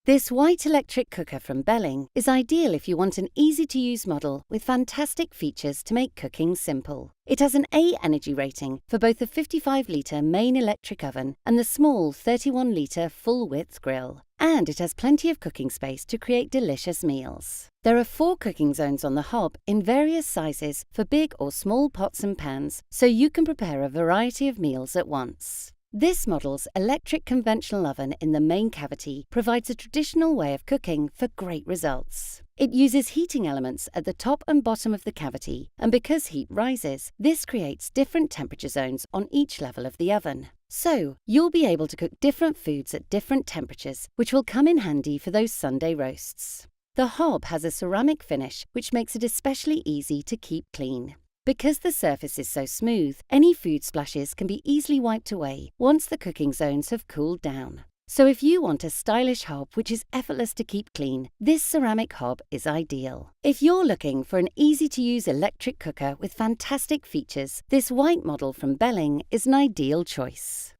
This white electric cooker from Belling is ideal if you want an easy-to-use model with fantastic features to make cooking simple. It has an A energy rating for both the 55-litre main electric oven and the small 31-litre full-width grill. And it has plenty of cooking space to create delicious meals. There are 4 cooking zones on the hob in various sizes for big or small pots and pans, so you can prepare a variety of meals at once. This model's electric conventional oven in the main cavity provides a traditional way of cooking for great results. It uses heating elements at the top and bottom of the cavity, and because heat rises, this creates different temperature zones on each level of the oven. So, you'll be able to cook different foods at different temperatures, which will come in handy for those Sunday roasts. The hob has a ceramic finish, which makes it especially easy to keep clean. Because the surface is so smooth, any food splashes can be easily wiped away once the cooking zones have cooled down. So if you want a stylish hob which is effortless to keep clean, this ceramic hob is ideal. If you're looking for an easy-to-use electric cooker with fantastic features, this white model from Belling is an ideal choice.